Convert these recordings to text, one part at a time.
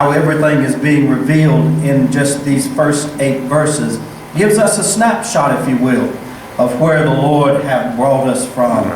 how everything is being revealed in just these first 8 verses gives us a snapshot, if you will, of where the Lord hath brought us from.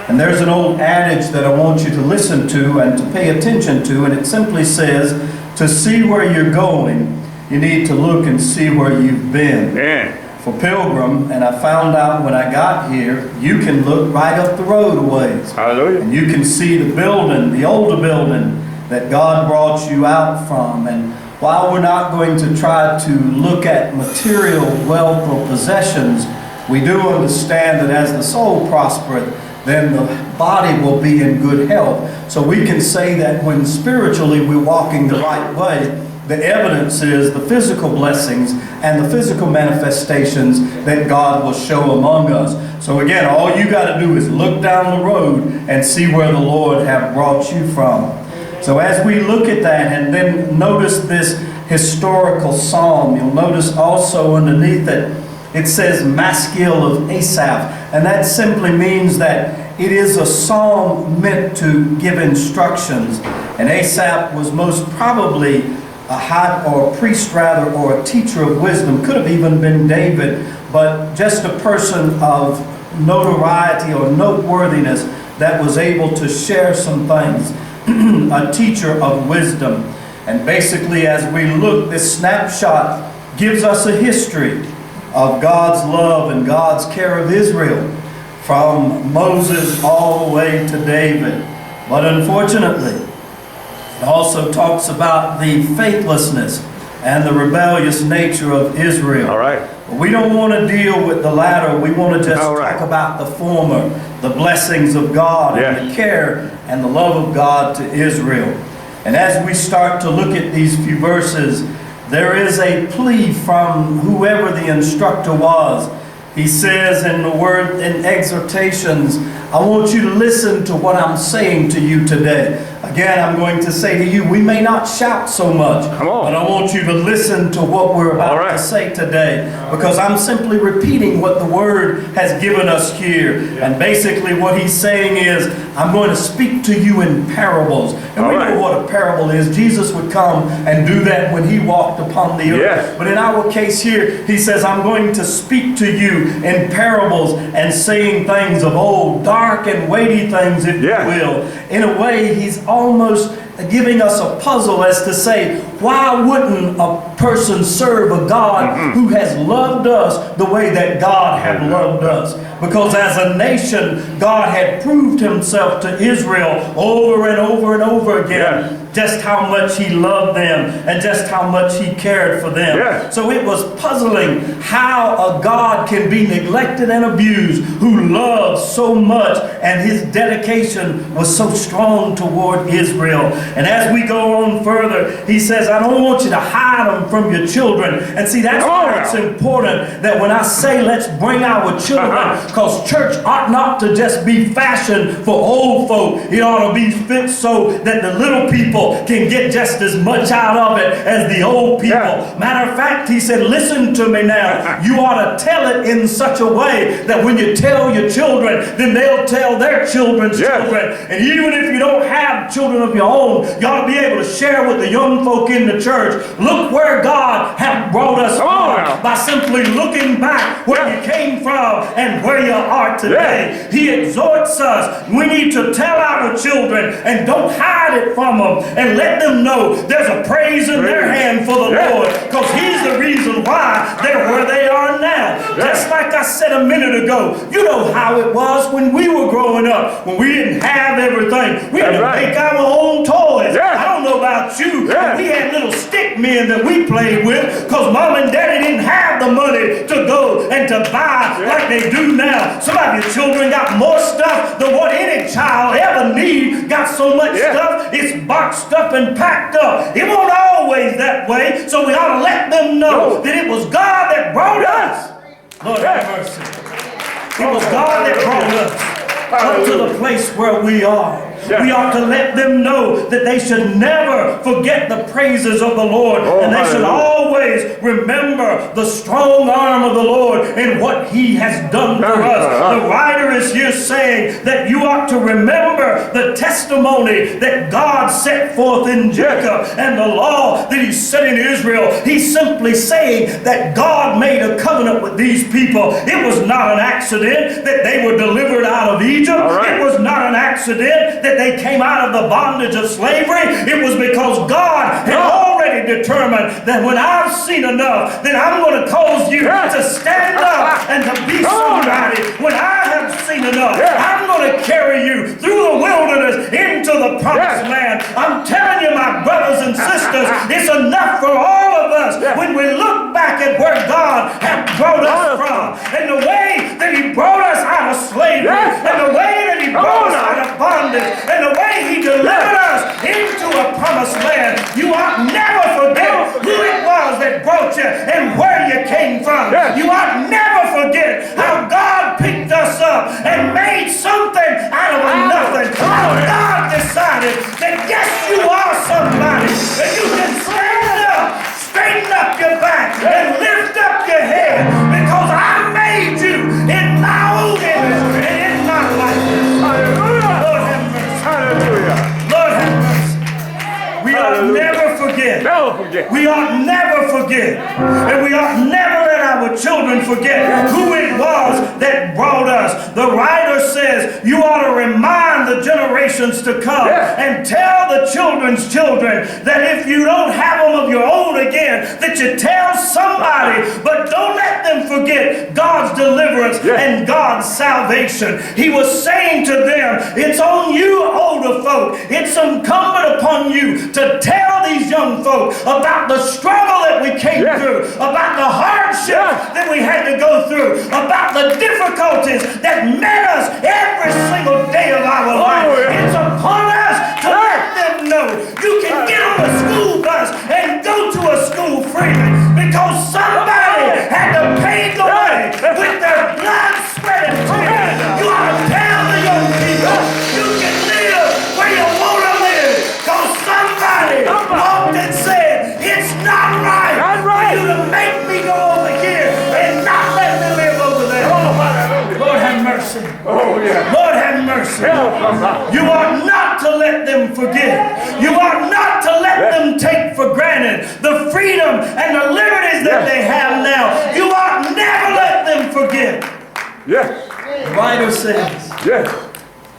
And there's an old adage that I want you to listen to and to pay attention to, and it simply says, to see where you're going, you need to look and see where you've been. For Pilgrim, and I found out when I got here, you can look right up the road a ways. Hallelujah. And you can see the building, the older building that God brought you out from. And while we're not going to try to look at material wealth or possessions, we do understand that as the soul prospereth, then the body will be in good health. So we can say that when spiritually we're walking the right way, the evidence is the physical blessings and the physical manifestations that God will show among us. So again, all you got to do is look down the road and see where the Lord have brought you from. So as we look at that and then notice this historical psalm, you'll notice also underneath it, it says Maskil of Asaph. And that simply means that it is a psalm meant to give instructions. And Asaph was most probably a high or a priest rather, or a teacher of wisdom. Could have even been David, but just a person of notoriety or noteworthiness that was able to share some things. A teacher of wisdom. And basically, as we look, this snapshot gives us a history of God's love and God's care of Israel from Moses all the way to David. But unfortunately, it also talks about the faithlessness and the rebellious nature of Israel. All right. But we don't want to deal with the latter. We want to just talk about the former, the blessings of God and the care and the love of God to Israel. And as we start to look at these few verses, there is a plea from whoever the instructor was. He says in the word, in exhortations, I want you to listen to what I'm saying to you today. Again, I'm going to say to you, we may not shout so much, but I want you to listen to what we're about to say today, because I'm simply repeating what the Word has given us here. And basically what he's saying is, I'm going to speak to you in parables. And we know what a parable is. Jesus would come and do that when he walked upon the earth. But in our case here, he says, I'm going to speak to you in parables and saying things of old, dark and weighty things, if you will. In a way, he's almost giving us a puzzle as to say, why wouldn't a person serve a God who has loved us the way that God had loved us? Because as a nation, God had proved himself to Israel over and over and over again. Just how much he loved them and just how much he cared for them. So it was puzzling how a God can be neglected and abused, who loves so much, and his dedication was so strong toward Israel. And as we go on further, he says, I don't want you to hide them from your children. And see, that's why it's important that when I say let's bring our children, because church ought not to just be fashioned for old folk. It ought to be fit so that the little people can get just as much out of it as the old people. Matter of fact, he said, listen to me now. You ought to tell it in such a way that when you tell your children, then they'll tell their children's children. And even if you don't have children of your own, you ought to be able to share with the young folk in the church. Look where God has brought us from by simply looking back where you came from and where you are today. He exhorts us. We need to tell our children and don't hide it from them. And let them know there's a praise in their hand for the Lord, because he's the reason why they're where they are now. Just like I said a minute ago, you know how it was when we were growing up, when we didn't have everything. We had to make our own toys. I don't know about you, but we had little stick men that we played with, because mom and daddy didn't have the money to go and to buy like they do now. Some of your children got more stuff than what any child ever need. Got so much stuff, it's boxed up and packed up. It won't always that way, so we ought to let them know that it was God that brought us. Lord have mercy. It was God that brought us up to the place where we are. Yeah. We ought to let them know that they should never forget the praises of the Lord. And they should always remember the strong arm of the Lord and what He has done for us. The writer is here saying that you ought to remember the testimony that God set forth in Jacob and the law that He set in Israel. He's simply saying that God made a covenant with these people. It was not an accident that they were delivered out of Egypt. It was not an accident that they came out of the bondage of slavery. It was because God had already determined that when I've seen enough, then I'm going to cause you to stand up and to be somebody. When I have seen enough, I'm going to carry you through the wilderness into the promised land. I'm telling you, my brothers and sisters, it's enough for all of us when we look back at where God has brought us from and the way that He brought us out of slavery and the way that He brought us out of bondage and the way He delivered us into a promised land. You ought never forget who it was that brought you and where you came from. You ought never forget how God picked us up and made something out of a nothing. How God decided that yes, you are somebody and you can stand up, straighten up your back and lift up your head because I made you in my own image and in my likeness. Hallelujah. Lord have mercy. Hallelujah. Lord have mercy. We ought never forget. Never forget. We ought never forget. And we ought never let our children forget who it was that brought us. The writer says you ought to remind the generations to come and tell the children's children that if you don't have them of your own again, that you tell somebody, but don't let them forget God's deliverance and God's salvation. He was saying to them, it's on you older folk, it's incumbent upon you to tell these young folk about the struggle that we came through, about the hardship that we had to go through, about the difficulties that met us every single day of our life. It's upon us to let them know you can get on a school bus and go to a school freely because somebody had to pay the way with their blood, sweat, and tears. You ought to tell the young people you can live where you want to live because somebody walked and said it's not right for you to make me go over here and not let me live over there. Lord have mercy. Lord have mercy. You ought not to let them forget. You ought not to let them take for granted the freedom and the liberties that they have now. You ought never let them forget. The writer says,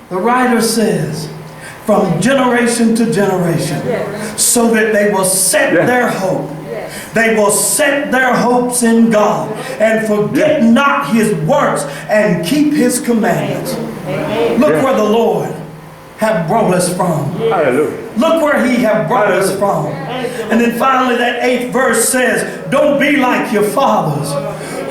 the writer says, from generation to generation, so that they will set their hope. They will set their hopes in God and forget not His works and keep His commandments. Look where the Lord have brought us from. Look where He have brought us from. And then finally that 8th verse says, don't be like your fathers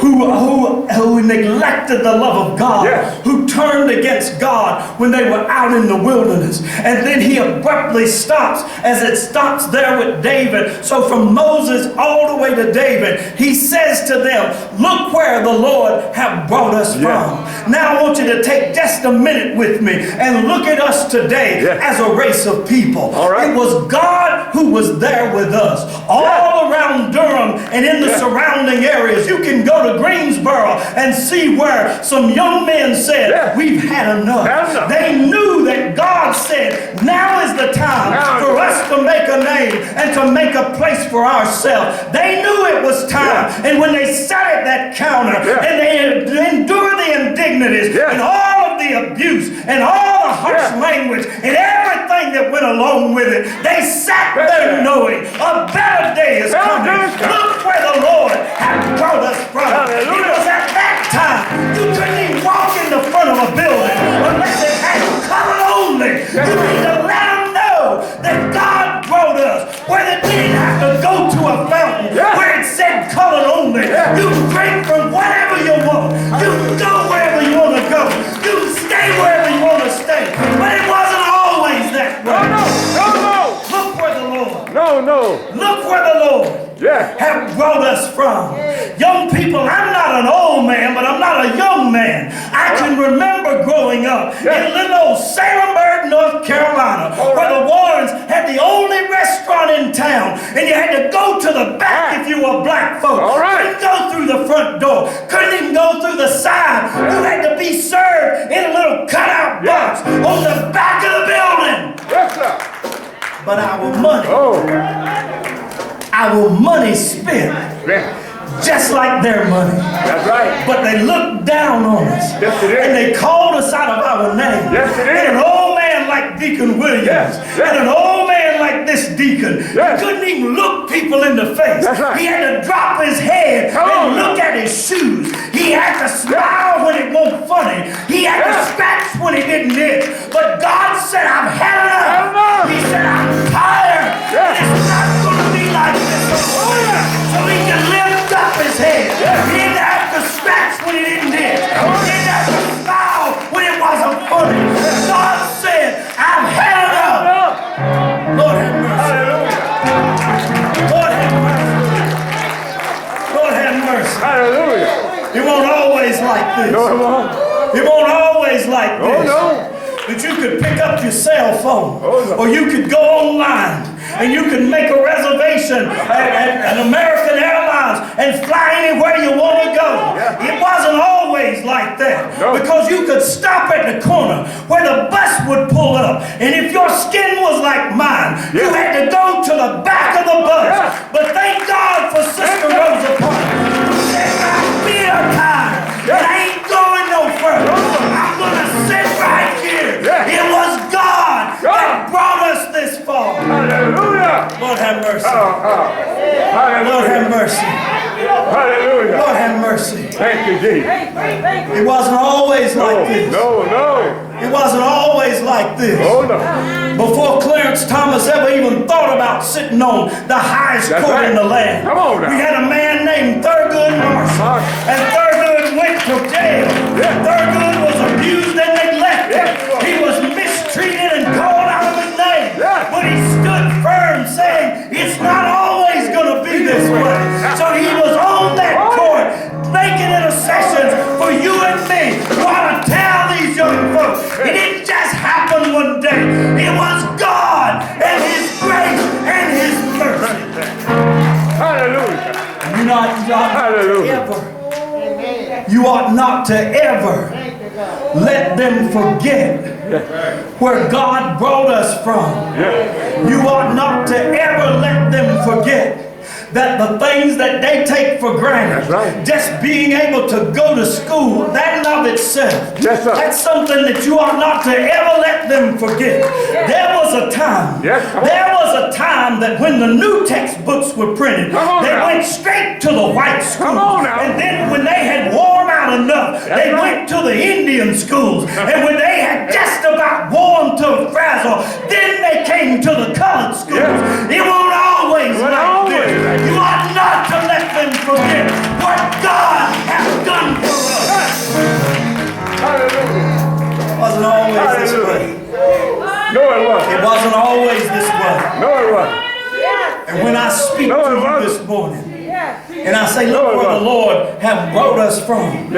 who neglected the love of God, who turned against God when they were out in the wilderness. And then he abruptly stops as it stops there with David. So from Moses all the way to David, he says to them, look where the Lord have brought us from. Now I want you to take just a minute with me and look at us today as a race of people. It was God who was there with us all around Durham and in the surrounding areas. You can go to Greensboro and see where some young men said, we've had enough. They knew that God said, now is the time for us to make a name and to make a place for ourselves. They knew it was time. And when they sat at that counter and they endured the indignities and all of the abuse and all the harsh language and everything that went along with it, they sat there knowing a better day is coming. Look where the Lord has brought us from. It was at that time you couldn't even walk in the front of a building unless it had color only. You need to let them know that God brought us where they didn't have to go to a fountain where it said color only. You drink from whatever you want. You can go wherever you want to go. You can stay wherever you want to stay. But it wasn't always that way. Look where the Lord Look where the Lord have brought us from. Young people, I'm not an old man, but I'm not a young man. I can remember growing up in little old Salemburg, North Carolina, where the Warrens had the only restaurant in town, and you had to go to the back if you were black folk. Couldn't go through the front door. Couldn't even go through the side. You had to be served in a little cutout box on the back of the building. Yes, sir. But our money spent just like their money. That's right. But they looked down on us. Yes, it is. And they called us out of our name. Yes, it is. And an old man like Deacon Williams and an old man like this deacon, he couldn't even look people in the face. That's right. He had to drop his head and look at his shoes. He had to smile when it wasn't funny. He had to scratch when he didn't itch. But God said, I've had enough. He said, I'm tired. It's not going to be like this. So he can lift up his head. He didn't have to scratch when he didn't itch. He didn't have to smile when it wasn't funny. God said, I've had enough. Lord have mercy. Lord have mercy. Lord have mercy. Hallelujah. It won't always like this. No, it won't. It won't always like this. Oh, no. That you could pick up your cell phone, no. or you could go online and you could make a reservation at American Airlines and fly anywhere you want to go. It wasn't always like that, because you could stop at the corner where the bus would pull up, and if your skin was like mine, you had to go to the back of the bus. But thank God for Sister Rosa Parks. She said, I'll be a time. I ain't going no further. I'm going to sit right here. It was God that brought us this far. Hallelujah. Lord have mercy. Hallelujah. Lord have mercy. Hallelujah. Lord have mercy. Thank you, Jesus. It wasn't always like this. No. It wasn't always like this. Oh, no. Before Clarence Thomas ever even thought about sitting on the highest court in the land, Come on now. we had a man named Thurgood Marshall. And Thurgood went to jail. Thurgood was abused and neglected. He was mistreated and called out of his name. But he stood firm, saying, it's not always going to be this way. So he was on that court making intercessions for you and me. You ought to tell these young folks, it didn't just happen one day. It was God and His grace and His mercy. Hallelujah. You ought not to ever let them forget where God brought us from. You ought not to ever let them forget that the things that they take for granted, just being able to go to school, that in of itself, that's something that you ought not to ever let them forget. There was a time that when the new textbooks were printed, they went straight to the white school. And then when they had worn out enough, they went to the Indian schools. And when they had just about worn to a frazzle, then they came to the colored schools. It won't always like this. You ought not to let them forget what God has done for us. Hallelujah. It wasn't always this way. No, it wasn't. It wasn't always this way. No, it wasn't. And when I speak to you this morning, and I say, look where the Lord have brought us from.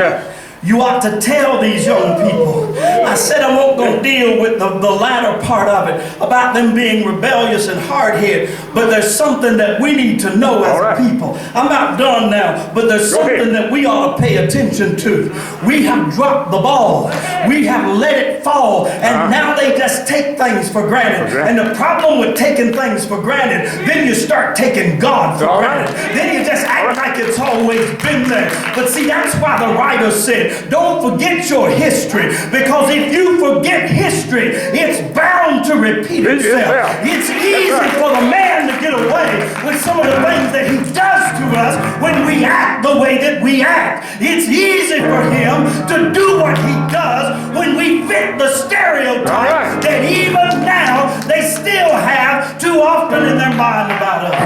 You ought to tell these young people. I said I won't go deal with the latter part of it, about them being rebellious and hard-headed, but there's something that we need to know as a people. I'm not done now, but there's something that we ought to pay attention to. We have dropped the ball. We have let it fall, and now they just take things for granted. And the problem with taking things for granted, then you start taking God for granted. Then you just act like it's always been there. But see, that's why the writer said, don't forget your history, because if you forget history, it's bound to repeat itself. It's easy for the man to get away with some of the things that he does to us when we act the way that we act. It's easy for him to do what he does when we fit the stereotype that even now they still have too often in their mind about us.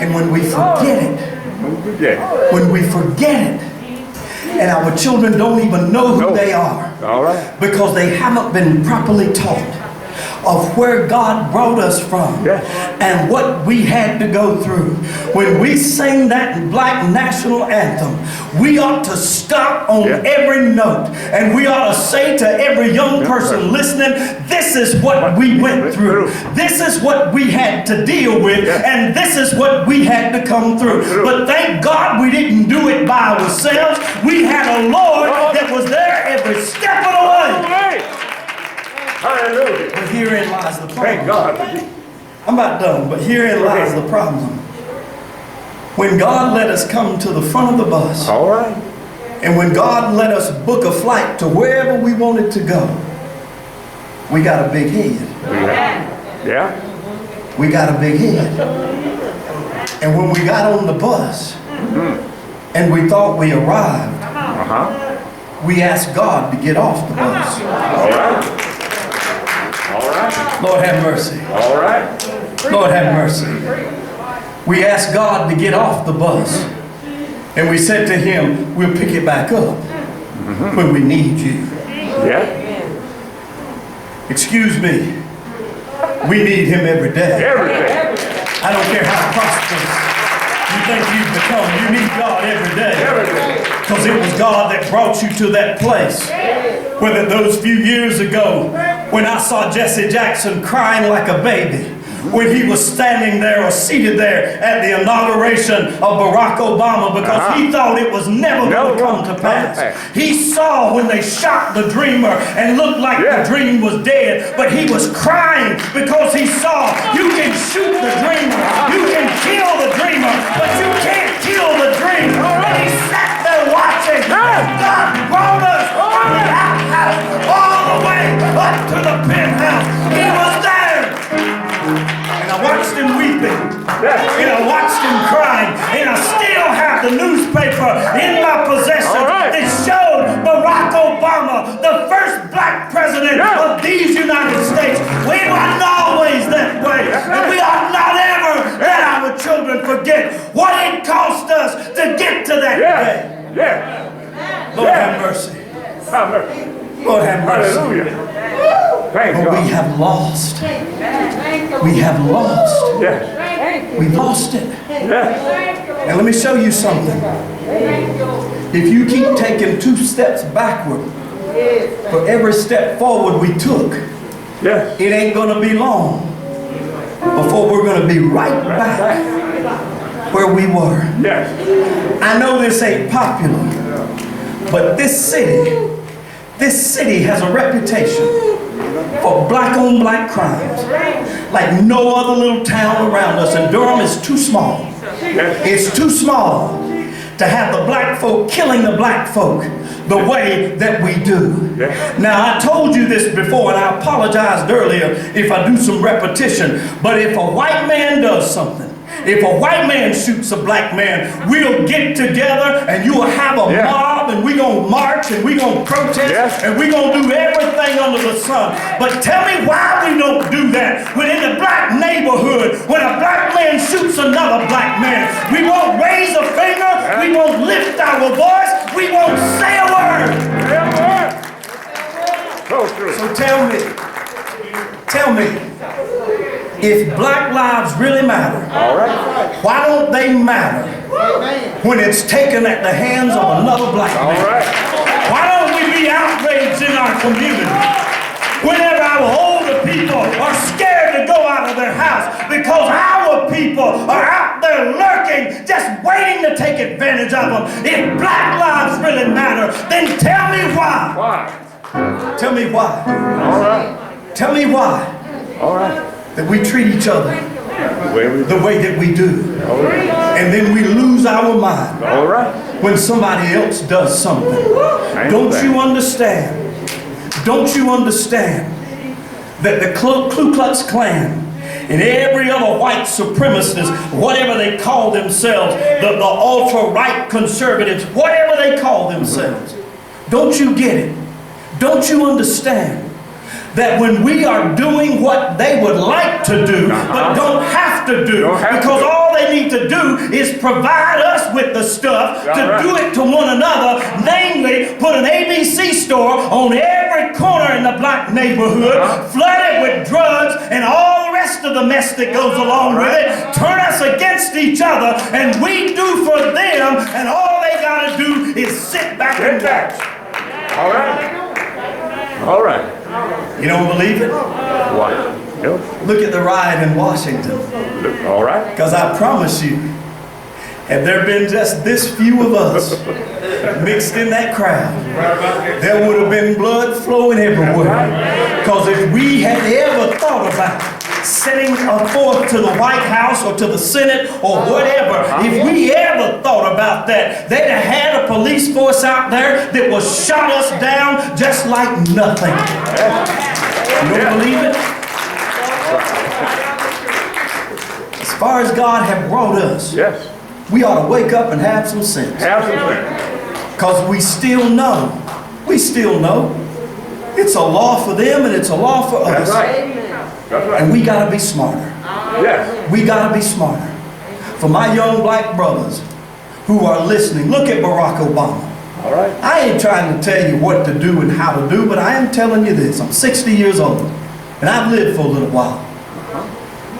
And when we forget it, when we forget it, and our children don't even know who they are, because they haven't been properly taught. of where God brought us from and what we had to go through. When we sing that black national anthem, we ought to stop on every note and we ought to say to every young person listening, this is what we went through. This is what we had to deal with, and this is what we had to come through. But thank God we didn't do it by ourselves. We had a Lord that was there every step of the way. Hallelujah. But herein lies the problem. Thank God. I'm about done, but herein lies the problem. When God let us come to the front of the bus, All right. and when God let us book a flight to wherever we wanted to go, we got a big head. Yeah. We got a big head. And when we got on the bus, and we thought we arrived, we asked God to get off the bus. All right. All right. Lord have mercy. All right. Lord have mercy. We asked God to get off the bus. And we said to him, we'll pick it back up when we need you. Yeah. Excuse me. We need him every day. Every day. I don't care how prosperous you think you've become. You need God every day. Every day. Because it was God that brought you to that place. Whether those few years ago when I saw Jesse Jackson crying like a baby, when he was standing there or seated there at the inauguration of Barack Obama because he thought it was never going to come to pass. He saw when they shot the dreamer and looked like the dream was dead, but he was crying because he saw you can shoot the dreamer, you can kill the dreamer, but you can't kill the dream. And he sat there watching. God brought us from the outhouse all the way up to the penthouse. He was there. And I watched him weeping, and I watched him crying, and I still have the newspaper in my possession that showed Barack Obama, the first black president of these United States. We weren't always that way, and we ought not ever let our children forget what it cost us to get to that day. Lord have mercy. Lord have mercy. Hallelujah. Thank But God. we have lost. We have lost. Yes. We lost it. Yes. And let me show you something. If you keep taking 2 steps backward for every step forward we took, Yes. it ain't going to be long before we're going to be right back where we were. Yes. I know this ain't popular, but this city has a reputation for black-on-black crimes like no other little town around us, and Durham is too small. It's too small to have the black folk killing the black folk the way that we do. Now, I told you this before, and I apologized earlier if I do some repetition, but if a white man does something, if a white man shoots a black man, we'll get together and you'll have a mob, and we're going to march and we're going to protest and we're going to do everything under the sun. But tell me why we don't do that when in the black neighborhood, when a black man shoots another black man, we won't raise a finger, we won't lift our voice, we won't say a word. So tell me, if black lives really matter, why don't they matter when it's taken at the hands of another black man? Why don't we be outraged in our community whenever our older people are scared to go out of their house because our people are out there lurking, just waiting to take advantage of them? If black lives really matter, then tell me why. Tell me why. Tell me why. That we treat each other the way that we do. And then we lose our mind when somebody else does something. Don't you understand? Don't you understand that the Ku Klux Klan and every other white supremacist, whatever they call themselves, the ultra-right conservatives, whatever they call themselves, don't you get it? Don't you understand that when we are doing what they would like to do, but don't have to do, because all they need to do is provide us with the stuff to do it to one another, namely put an ABC store on every corner in the black neighborhood, flood it with drugs and all the rest of the mess that goes along with it, turn us against each other, and we do for them, and all they got to do is sit back and watch. All right. All right. You don't believe it? Why? No. Look at the riot in Washington. All right. Because I promise you, had there been just this few of us mixed in that crowd, there would have been blood flowing everywhere. Because if we had ever thought about sending a forth to the White House or to the Senate or whatever, if we ever thought about that, they'd have had a police force out there that would shot us down just like nothing. You don't believe it? As far as God have brought us, Yes. we ought to wake up and have some sense. Have some sense. Because we still know, it's a law for them and it's a law for us. That's right. That's right. And we got to be smarter. Yes. We got to be smarter. For my young black brothers who are listening, look at Barack Obama. All right. I ain't trying to tell you what to do and how to do, but I am telling you this. I'm 60 years old, and I've lived for a little while.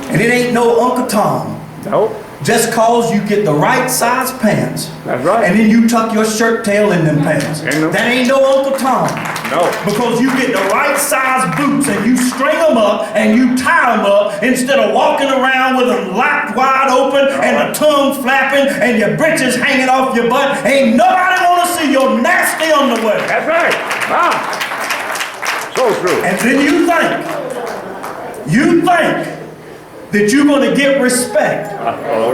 And it ain't no Uncle Tom. No. Just cause you get the right size pants. That's right. And then you tuck your shirt tail in them pants. That ain't no Uncle Tom. No. Because you get the right size boots and you string them up and you tie them up instead of walking around with them lapped wide open and the tongue flapping and your britches hanging off your butt. Ain't nobody want to see your nasty underwear. That's right. Ah. So true. And then you think that you're going to get respect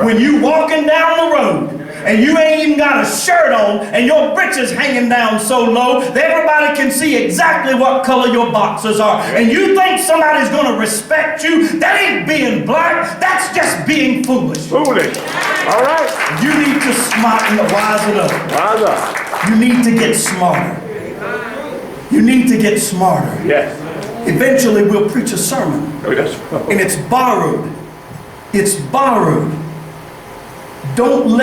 when you walking down the road and you ain't even got a shirt on and your britches hanging down so low that everybody can see exactly what color your boxers are. And you think somebody's going to respect you? That ain't being black. That's just being foolish. Foolish. All right. You need to wisen up. Wise up. You need to get smarter. You need to get smarter. Yes. Eventually we'll preach a sermon. And it's borrowed. It's borrowed. Don't let